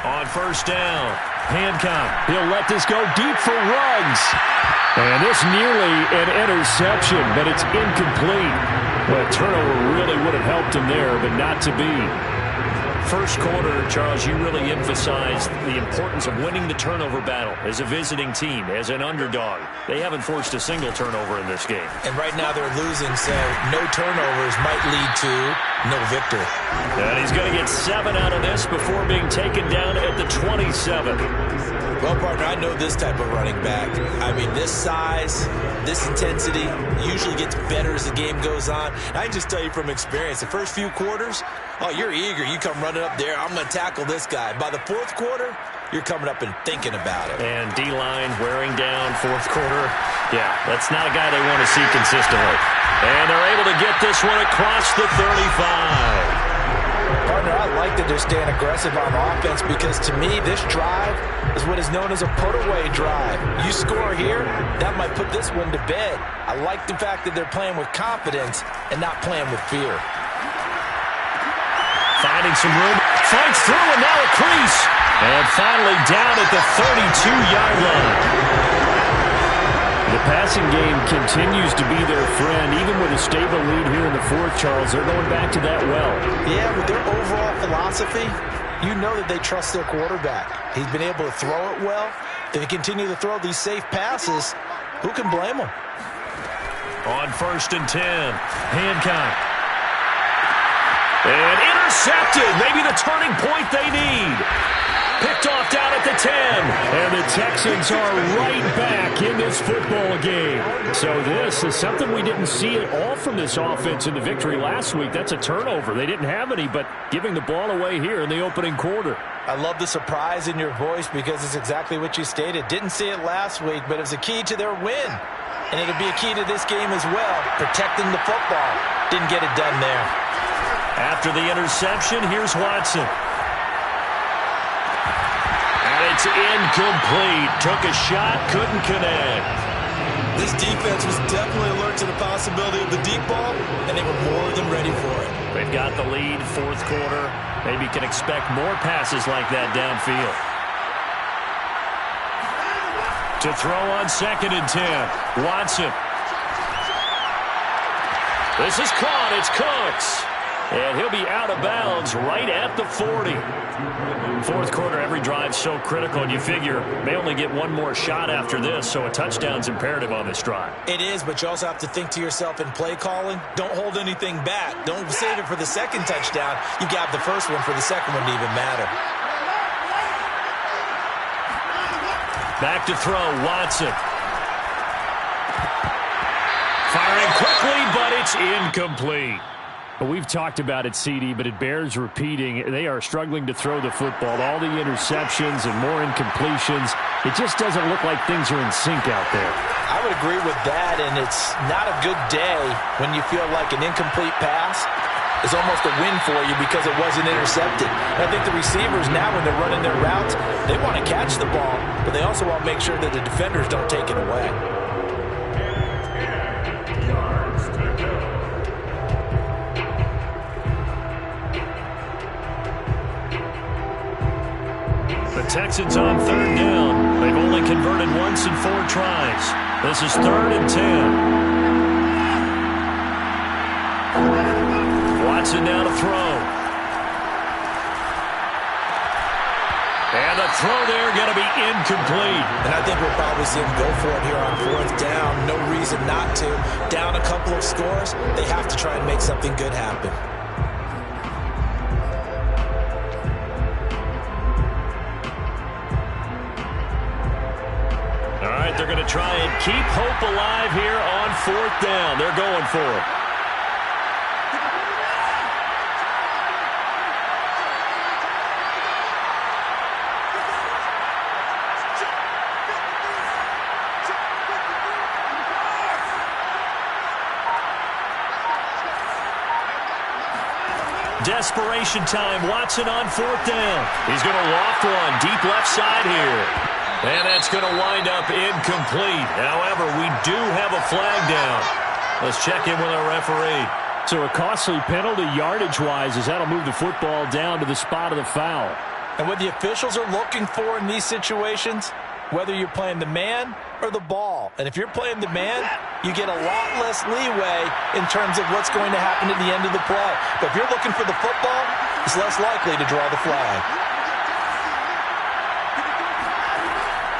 On first down, Hancock. He'll let this go deep for Ruggs. And this nearly an interception, but it's incomplete. Well, a turnover really would have helped him there, but not to be. First quarter, Charles, you really emphasized the importance of winning the turnover battle as a visiting team, as an underdog. They haven't forced a single turnover in this game. And right now they're losing, so no turnovers might lead to no victory. And he's going to get 7 out of this before being taken down at the 27. Well, partner, I know this type of running back. I mean, this size, this intensity usually gets better as the game goes on. And I can just tell you from experience, the first few quarters, oh, you're eager. You come running up there, I'm going to tackle this guy. By the fourth quarter, you're coming up and thinking about it. And D-line wearing down fourth quarter. Yeah, that's not a guy they want to see consistently. And they're able to get this one across the 35. Partner, I like that they're staying aggressive on offense because, to me, this drive is what is known as a put-away drive. You score here, that might put this one to bed. I like the fact that they're playing with confidence and not playing with fear. Finding some room, fights through, and now a crease. And finally down at the 32-yard line. The passing game continues to be their friend, even with a stable lead here in the fourth, Charles. They're going back to that well. Yeah, with their overall philosophy, you know that they trust their quarterback. He's been able to throw it well. They continue to throw these safe passes. Who can blame them? On first and 10, Hancock. And intercepted. Maybe the turning point they need. Picked off down at the 10. And the Texans are right back in this football game. So this is something we didn't see at all from this offense in the victory last week. That's a turnover. They didn't have any, but giving the ball away here in the opening quarter. I love the surprise in your voice because it's exactly what you stated. Didn't see it last week, but it was a key to their win. And it'll be a key to this game as well, protecting the football. Didn't get it done there. After the interception, here's Watson. And it's incomplete. Took a shot, couldn't connect. This defense was definitely alert to the possibility of the deep ball, and they were more than ready for it. They've got the lead, fourth quarter. Maybe can expect more passes like that downfield. To throw on 2nd and 10. Watson. This is caught. It's Cooks. And he'll be out of bounds right at the 40. Fourth quarter, every drive so critical, and you figure may only get one more shot after this, so a touchdown's imperative on this drive. It is, but you also have to think to yourself in play calling, don't hold anything back. Don't save it for the second touchdown. You got the first one for the second one to even matter. Back to throw, Watson. Firing quickly, but it's incomplete. We've talked about it, CD, but it bears repeating. They are struggling to throw the football. All the interceptions and more incompletions. It just doesn't look like things are in sync out there. I would agree with that, and it's not a good day when you feel like an incomplete pass is almost a win for you because it wasn't intercepted. And I think the receivers now, when they're running their routes, they want to catch the ball, but they also want to make sure that the defenders don't take it away. The Texans on 3rd down. They've only converted once in 4 tries. This is 3rd and 10. Watson now to throw. And the throw there going to be incomplete. And I think we'll probably see him go for it here on 4th down. No reason not to. Down a couple of scores, they have to try and make something good happen. All right, they're going to try and keep hope alive here on 4th down. They're going for it. Desperation time. Watson on 4th down. He's going to loft one deep left side here. And that's going to wind up incomplete. However, we do have a flag down. Let's check in with our referee. So a costly penalty yardage-wise as that'll move the football down to the spot of the foul. And what the officials are looking for in these situations, whether you're playing the man or the ball. And if you're playing the man, you get a lot less leeway in terms of what's going to happen at the end of the play. But if you're looking for the football, it's less likely to draw the flag.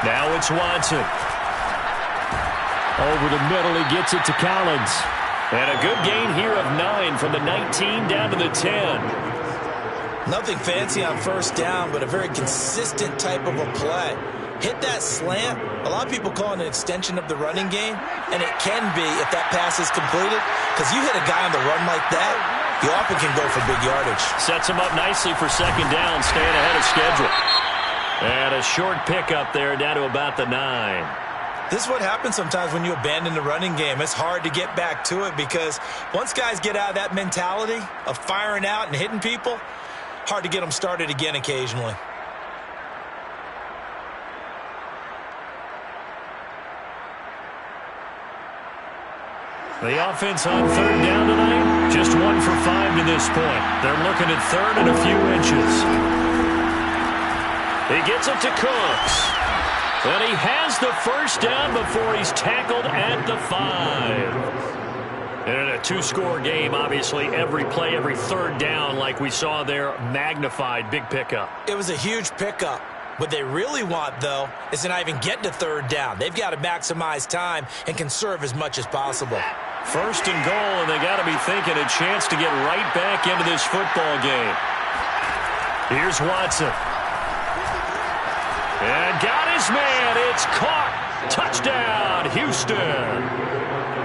Now it's Watson. Over the middle, he gets it to Collins. And a good gain here of 9 from the 19 down to the 10. Nothing fancy on 1st down, but a very consistent type of a play. Hit that slant. A lot of people call it an extension of the running game, and it can be if that pass is completed, because you hit a guy on the run like that, you often can go for big yardage. Sets him up nicely for 2nd down, staying ahead of schedule. And a short pickup there down to about the 9. This is what happens sometimes when you abandon the running game. It's hard to get back to it because once guys get out of that mentality of firing out and hitting people, hard to get them started again occasionally. The offense on 3rd down tonight, just 1 for 5 to this point. They're looking at 3rd and a few inches. He gets it to Cooks. And he has the 1st down before he's tackled at the 5. And in a 2-score game, obviously, every play, every 3rd down, like we saw there, magnified, big pickup. It was a huge pickup. What they really want, though, is to not even get to 3rd down. They've got to maximize time and conserve as much as possible. 1st and goal, and they got to be thinking a chance to get right back into this football game. Here's Watson. And got his man. It's caught. Touchdown, Houston.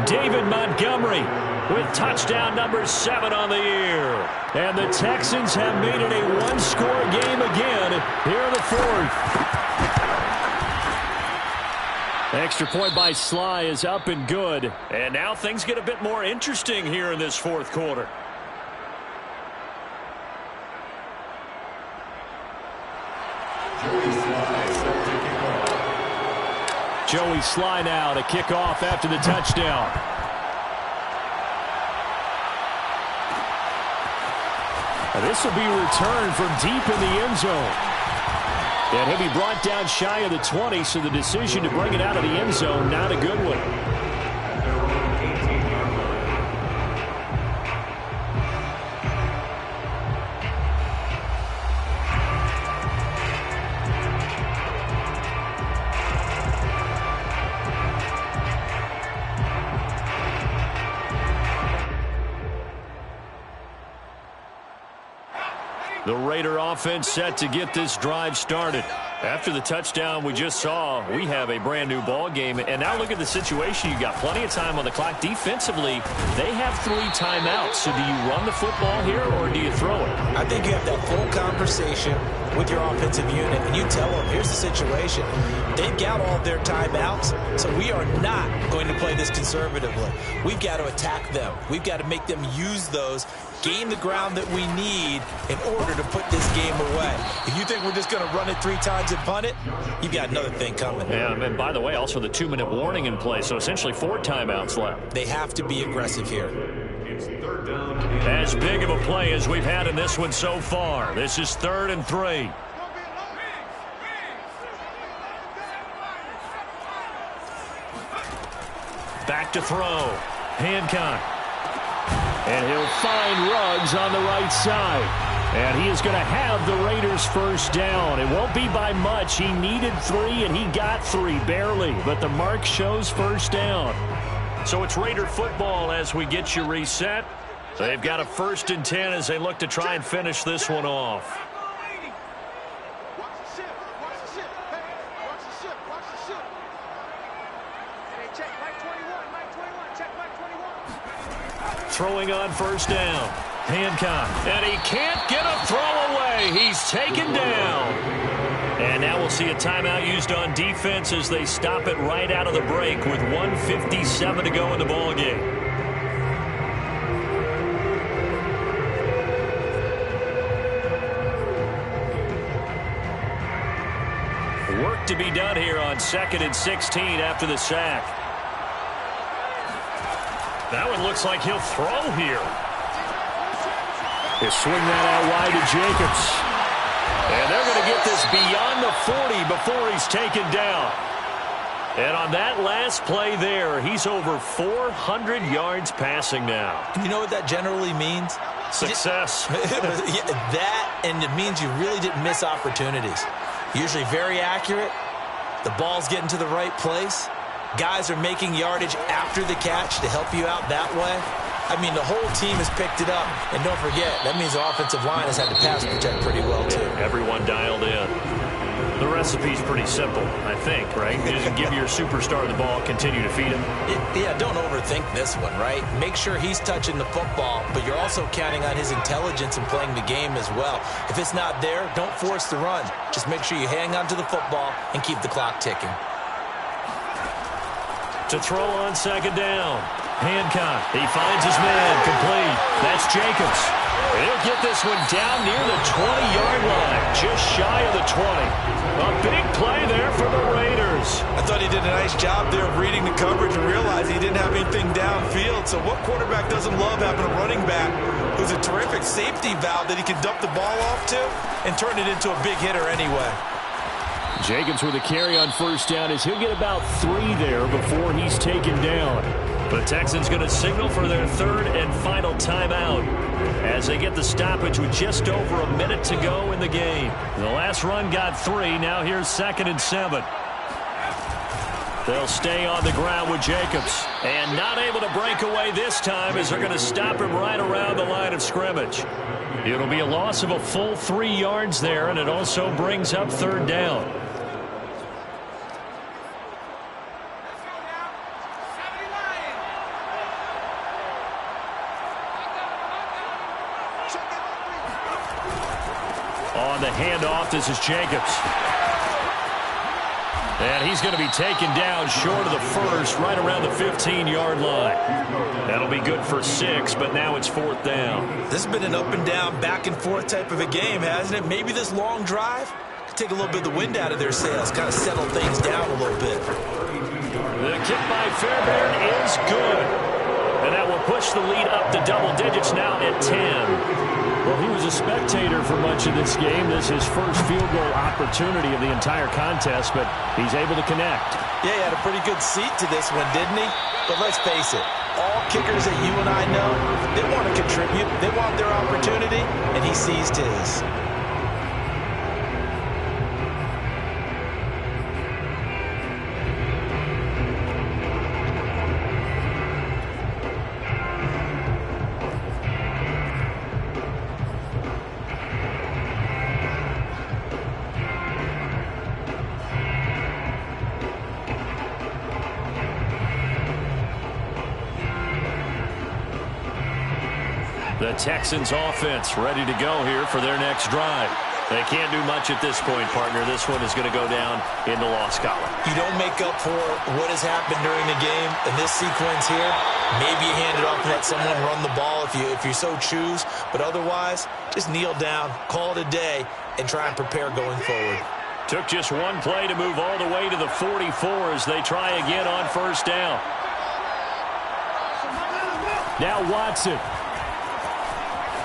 David Montgomery with touchdown number 7 on the year. And the Texans have made it a 1-score game again here in the 4th. And Extra point by Sly is up and good. And now things get a bit more interesting here in this fourth quarter. Joey Sly now to kick off after the touchdown. And this will be returned from deep in the end zone. And he'll be brought down shy of the 20, so the decision to bring it out of the end zone, not a good one. The Raider offense set to get this drive started. After the touchdown we just saw, we have a brand new ball game. And now look at the situation. You got plenty of time on the clock. Defensively, they have 3 timeouts. So do you run the football here or do you throw it? I think you have that full conversation with your offensive unit, and you tell them, here's the situation. They've got all their timeouts, so we are not going to play this conservatively. We've got to attack them. We've got to make them use those, gain the ground that we need in order to put this game away. If you think we're just going to run it 3 times and punt it, you've got another thing coming. Yeah, and by the way, also the 2-minute warning in place, so essentially 4 timeouts left. They have to be aggressive here. As big of a play as we've had in this one so far. This is 3rd and 3. Back to throw. Hancock. And he'll find Ruggs on the right side. And he is going to have the Raiders first down. It won't be by much. He needed 3, and he got 3, barely. But the mark shows first down. So it's Raider football as we get you reset. They've got a 1st and 10 as they look to try and finish this one off. Throwing on first down. Hancock. And he can't get a throw away. He's taken down. And now we'll see a timeout used on defense as they stop it right out of the break with 1:57 to go in the ballgame. Work to be done here on 2nd and 16 after the sack. That one looks like he'll throw here. He'll swing that out wide to Jacobs. And they're going to get this beyond the 40 before he's taken down. And on that last play there, he's over 400 yards passing now. You know what that generally means? Success. That, and it means you really didn't miss opportunities. Usually very accurate. The ball's getting to the right place. Guys are making yardage after the catch to help you out that way. I mean, the whole team has picked it up. And don't forget, that means the offensive line has had to pass protect pretty well, too. Everyone dialed in. The recipe's pretty simple, I think, right? You just give your superstar the ball, continue to feed him. Yeah, don't overthink this one, right? Make sure he's touching the football, but you're also counting on his intelligence and playing the game as well. If it's not there, don't force the run. Just make sure you hang on to the football and keep the clock ticking. To throw on 2nd down. Hancock. He finds his man. Complete. That's Jacobs. He'll get this one down near the 20-yard line. Just shy of the 20. A big play there for the Raiders. I thought he did a nice job there of reading the coverage and realizing he didn't have anything downfield. So what quarterback doesn't love having a running back who's a terrific safety valve that he can dump the ball off to and turn it into a big hitter anyway? Jacobs with a carry on first down as he'll get about 3 there before he's taken down. The Texans going to signal for their 3rd and final timeout as they get the stoppage with just over a minute to go in the game. The last run got 3. Now here's 2nd and 7. They'll stay on the ground with Jacobs. And not able to break away this time as they're going to stop him right around the line of scrimmage. It'll be a loss of a full 3 yards there, and it also brings up 3rd down. On the handoff, this is Jacobs. And he's going to be taken down short of the first, right around the 15-yard line. That'll be good for 6, but now it's 4th down. This has been an up-and-down, back-and-forth type of a game, hasn't it? Maybe this long drive could take a little bit of the wind out of their sails, kind of settle things down a little bit. The kick by Fairbairn is good. And that will push the lead up to double digits now at 10. Well, he was a spectator for much of this game. This is his first field goal opportunity of the entire contest, but he's able to connect. Yeah, he had a pretty good seat to this one, didn't he? But let's face it, all kickers that you and I know, they want to contribute. They want their opportunity, and he seized his. The Texans offense ready to go here for their next drive. They can't do much at this point, partner. This one is going to go down in the loss column. You don't make up for what has happened during the game in this sequence here. Maybe you hand it off and let someone run the ball if you so choose. But otherwise, just kneel down, call it a day, and try and prepare going forward. Took just one play to move all the way to the 44 as they try again on 1st down. Now Watson.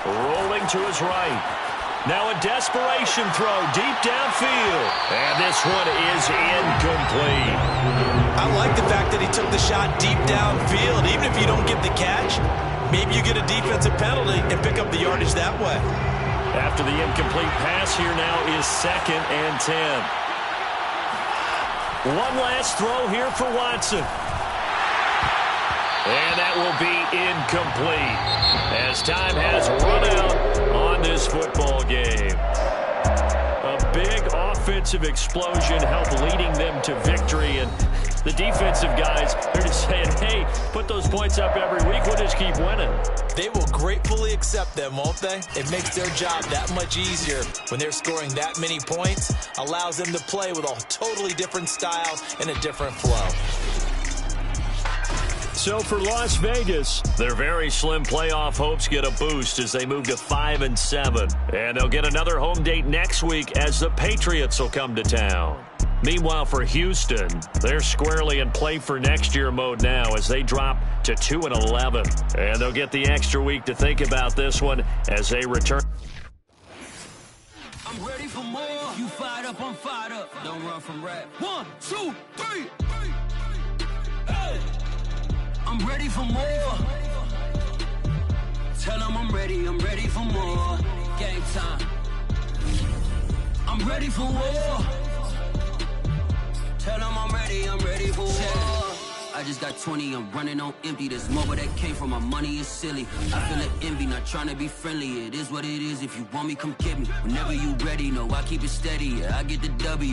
Rolling to his right. Now a desperation throw deep downfield. And this one is incomplete. I like the fact that he took the shot deep downfield. Even if you don't get the catch, maybe you get a defensive penalty and pick up the yardage that way. After the incomplete pass, here now is 2nd and 10. One last throw here for Watson. And that will be incomplete as time has run out on this football game. A big offensive explosion helped leading them to victory. And the defensive guys, they're just saying, hey, put those points up every week. We'll just keep winning. They will gratefully accept them, won't they? It makes their job that much easier when they're scoring that many points. Allows them to play with a totally different style and a different flow. So for Las Vegas, their very slim playoff hopes get a boost as they move to 5-7. And they'll get another home date next week as the Patriots will come to town. Meanwhile, for Houston, they're squarely in play for next year mode now as they drop to 2-11. And they'll get the extra week to think about this one as they return. I'm ready for more. You fired up, I'm fired up. Don't run from rap. 1, 2, 3. Hey. I'm ready for more. Tell them I'm ready for more. Game time. I'm ready for war. Tell them I'm ready for war. I just got 20, I'm running on empty. There's more where that came from, my money is silly. I feel the envy, not trying to be friendly. It is what it is, if you want me, come get me. Whenever you ready, no, I keep it steady, yeah, I get the W.